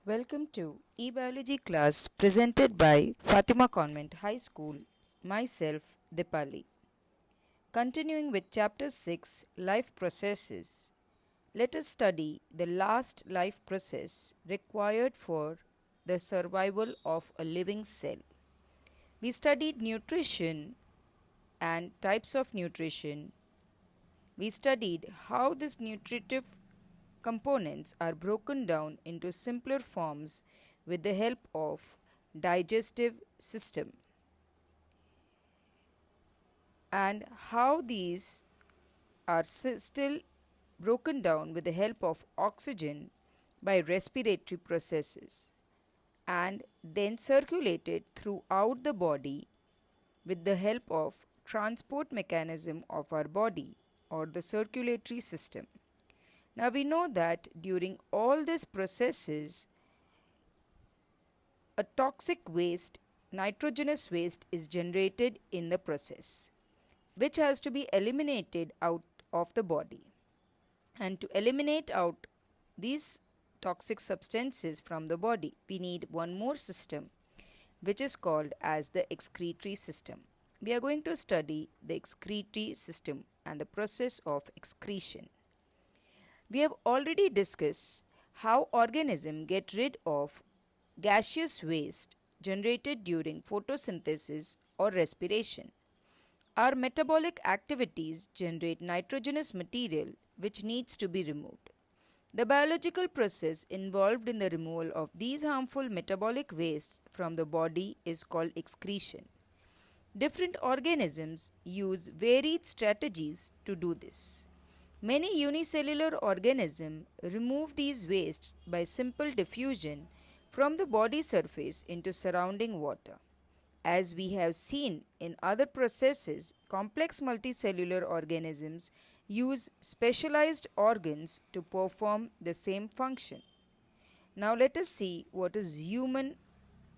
Welcome to e-biology class presented by Fatima Convent High School. Myself, Dipali. Continuing with chapter 6, life processes. Let us study the last life process required for the survival of a living cell. We studied nutrition and types of nutrition. We studied how these nutritive components are broken down into simpler forms with the help of digestive system, and how these are still broken down with the help of oxygen by respiratory processes and then circulated throughout the body with the help of transport mechanism of our body or the circulatory system. Now we know that during all these processes, a toxic waste, nitrogenous waste, is generated in the process, which has to be eliminated out of the body. And to eliminate out these toxic substances from the body, we need one more system, which is called as the excretory system. We are going to study the excretory system and the process of excretion. We have already discussed how organisms get rid of gaseous waste generated during photosynthesis or respiration. Our metabolic activities generate nitrogenous material which needs to be removed. The biological process involved in the removal of these harmful metabolic wastes from the body is called excretion. Different organisms use varied strategies to do this. Many unicellular organisms remove these wastes by simple diffusion from the body surface into surrounding water. As we have seen in other processes, complex multicellular organisms use specialized organs to perform the same function. Now let us see what is human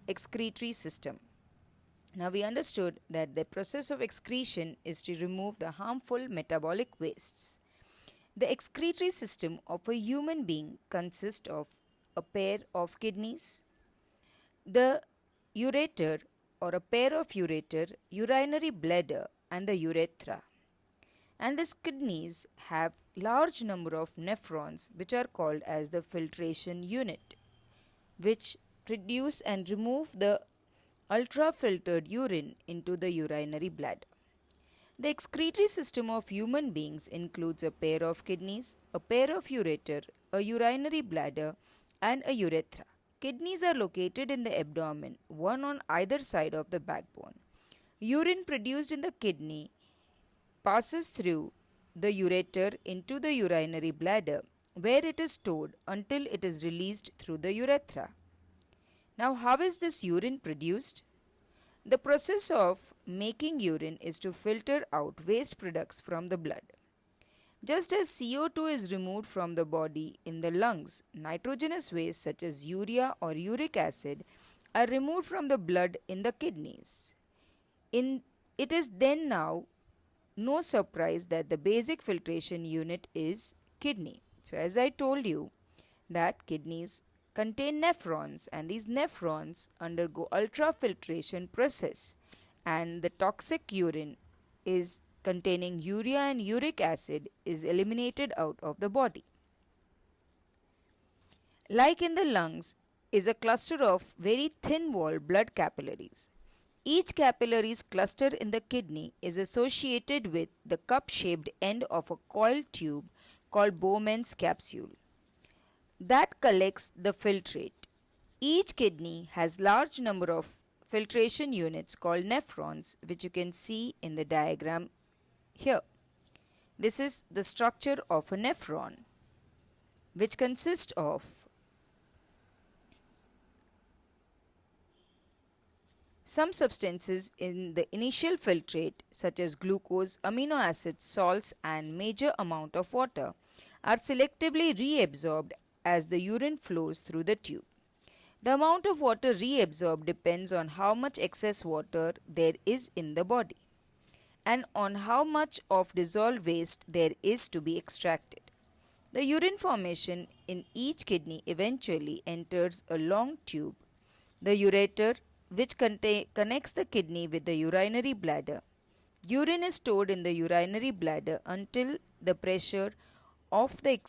excretory system. Now we understood that the process of excretion is to remove the harmful metabolic wastes. The excretory system of a human being consists of a pair of kidneys, the ureter or a pair of ureter, urinary bladder, and the urethra. And these kidneys have large number of nephrons which are called as the filtration unit, which produce and remove the ultra-filtered urine into the urinary bladder. The excretory system of human beings includes a pair of kidneys, a pair of ureter, a urinary bladder, and a urethra. Kidneys are located in the abdomen, one on either side of the backbone. Urine produced in the kidney passes through the ureter into the urinary bladder, where it is stored until it is released through the urethra. Now, how is this urine produced? The process of making urine is to filter out waste products from the blood. Just as CO2 is removed from the body in the lungs, nitrogenous waste such as urea or uric acid are removed from the blood in the kidneys. It is then now no surprise that the basic filtration unit is kidney. So as I told you that kidneys contain nephrons, and these nephrons undergo ultrafiltration process, and the toxic urine is containing urea and uric acid is eliminated out of the body. Like in the lungs is a cluster of very thin walled blood capillaries. Each capillary's cluster in the kidney is associated with the cup shaped end of a coiled tube called Bowman's capsule that collects the filtrate. Each kidney has large number of filtration units called nephrons, which you can see in the diagram here. This is the structure of a nephron, which consists of some substances in the initial filtrate such as glucose, amino acids, salts, and major amount of water are selectively reabsorbed as the urine flows through the tube. The amount of water reabsorbed depends on how much excess water there is in the body and on how much of dissolved waste there is to be extracted. The urine formation in each kidney eventually enters a long tube, the ureter, which connects the kidney with the urinary bladder. Urine is stored in the urinary bladder until the pressure of the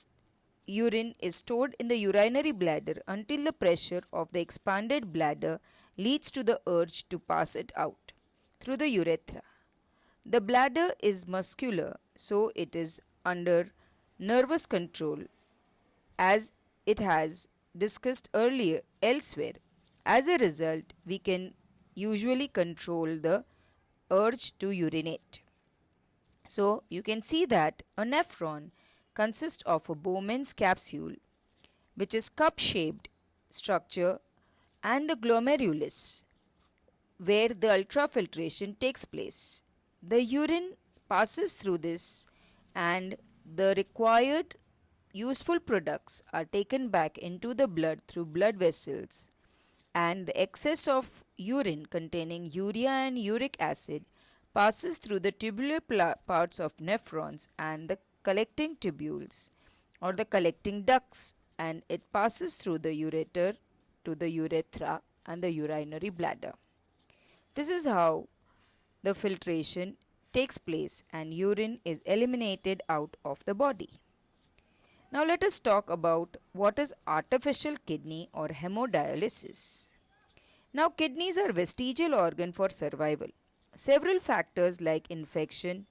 urine is stored in the urinary bladder until the pressure of the expanded bladder leads to the urge to pass it out through the urethra. The bladder is muscular, so it is under nervous control as it has discussed earlier elsewhere. As a result, we can usually control the urge to urinate. So you can see that a nephron consists of a Bowman's capsule, which is cup-shaped structure, and the glomerulus, where the ultrafiltration takes place. The urine passes through this, and the required useful products are taken back into the blood through blood vessels, and the excess of urine containing urea and uric acid passes through the tubular parts of nephrons and the collecting tubules or the collecting ducts, and it passes through the ureter to the urethra and the urinary bladder. This is how the filtration takes place and urine is eliminated out of the body. Now let us talk about what is artificial kidney or hemodialysis. Now kidneys are vestigial organ for survival. Several factors like infection,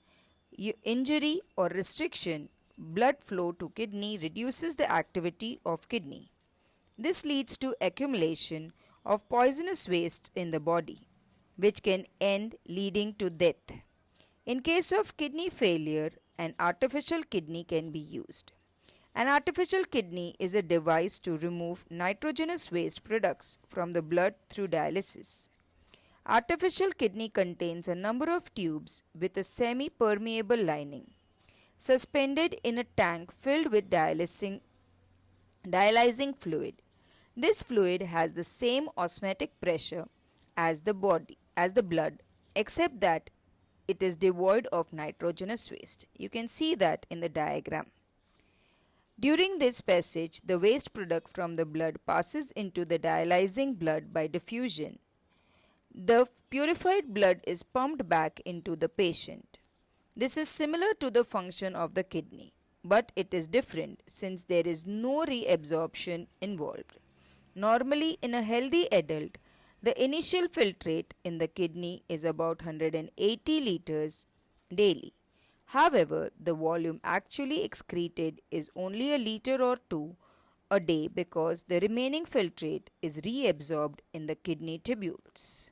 injury or restriction blood flow to kidney reduces the activity of kidney. This leads to accumulation of poisonous wastes in the body, which can end leading to death. In case of kidney failure, an artificial kidney can be used. An artificial kidney is a device to remove nitrogenous waste products from the blood through dialysis. Artificial kidney contains a number of tubes with a semi-permeable lining, suspended in a tank filled with dialyzing fluid. This fluid has the same osmotic pressure as the blood, except that it is devoid of nitrogenous waste. You can see that in the diagram. During this passage, the waste product from the blood passes into the dialyzing blood by diffusion. The purified blood is pumped back into the patient. This is similar to the function of the kidney, but it is different since there is no reabsorption involved. Normally, in a healthy adult, the initial filtrate in the kidney is about 180 liters daily. However, the volume actually excreted is only a liter or two a day because the remaining filtrate is reabsorbed in the kidney tubules.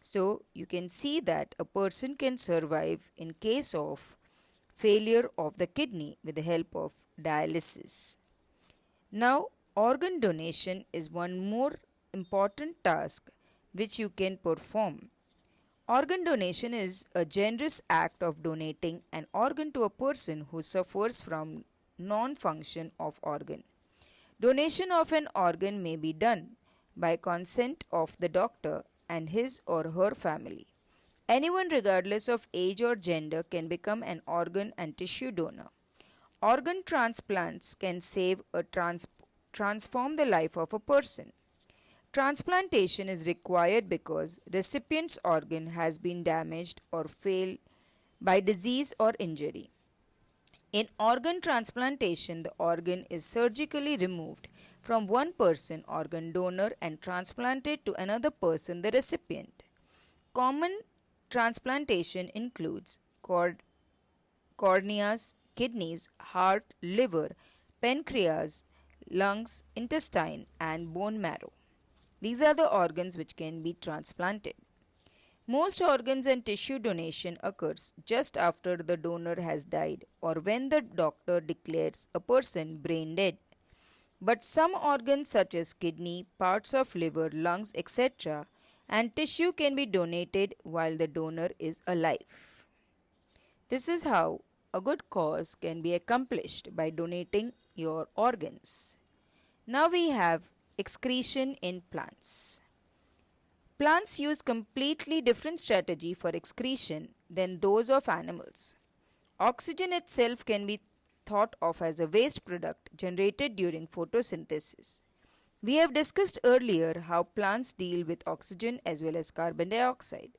So, you can see that a person can survive in case of failure of the kidney with the help of dialysis. Now, organ donation is one more important task which you can perform. Organ donation is a generous act of donating an organ to a person who suffers from non-function of organ. Donation of an organ may be done by consent of the doctor and his or her family. Anyone regardless of age or gender can become an organ and tissue donor. Organ transplants can save or transform the life of a person. Transplantation is required because recipient's organ has been damaged or failed by disease or injury. In organ transplantation, the organ is surgically removed from one person, organ donor, and transplanted to another person, the recipient. Common transplantation includes corneas, kidneys, heart, liver, pancreas, lungs, intestine, and bone marrow. These are the organs which can be transplanted. Most organs and tissue donation occurs just after the donor has died or when the doctor declares a person brain dead. But some organs such as kidney, parts of liver, lungs, etc. and tissue can be donated while the donor is alive. This is how a good cause can be accomplished by donating your organs. Now we have excretion in plants. Plants use completely different strategy for excretion than those of animals. Oxygen itself can be thought of as a waste product generated during photosynthesis. We have discussed earlier how plants deal with oxygen as well as carbon dioxide.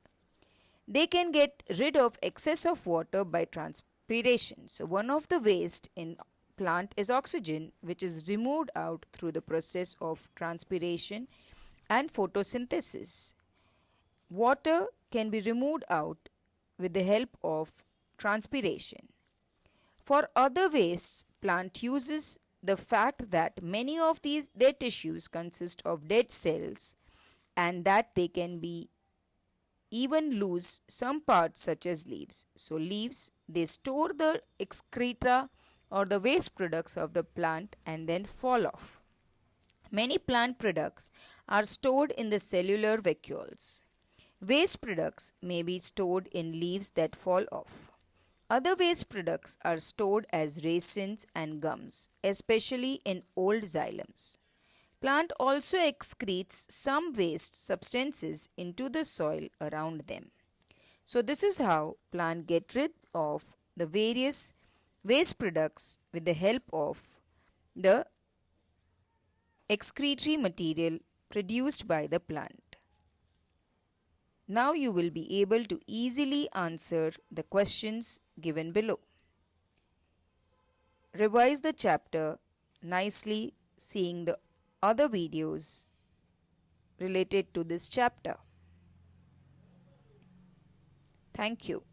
They can get rid of excess of water by transpiration. So one of the waste in plant is oxygen, which is removed out through the process of transpiration and photosynthesis. Water can be removed out with the help of transpiration. For other wastes, plant uses the fact that many of their tissues consist of dead cells and that they can be even lose some parts such as leaves. So leaves, they store the excreta or the waste products of the plant and then fall off. Many plant products are stored in the cellular vacuoles. Waste products may be stored in leaves that fall off. Other waste products are stored as resins and gums, especially in old xylems. Plant also excretes some waste substances into the soil around them. So this is how plant get rid of the various waste products with the help of the excretory material produced by the plant. Now you will be able to easily answer the questions given below. Revise the chapter nicely, seeing the other videos related to this chapter. Thank you.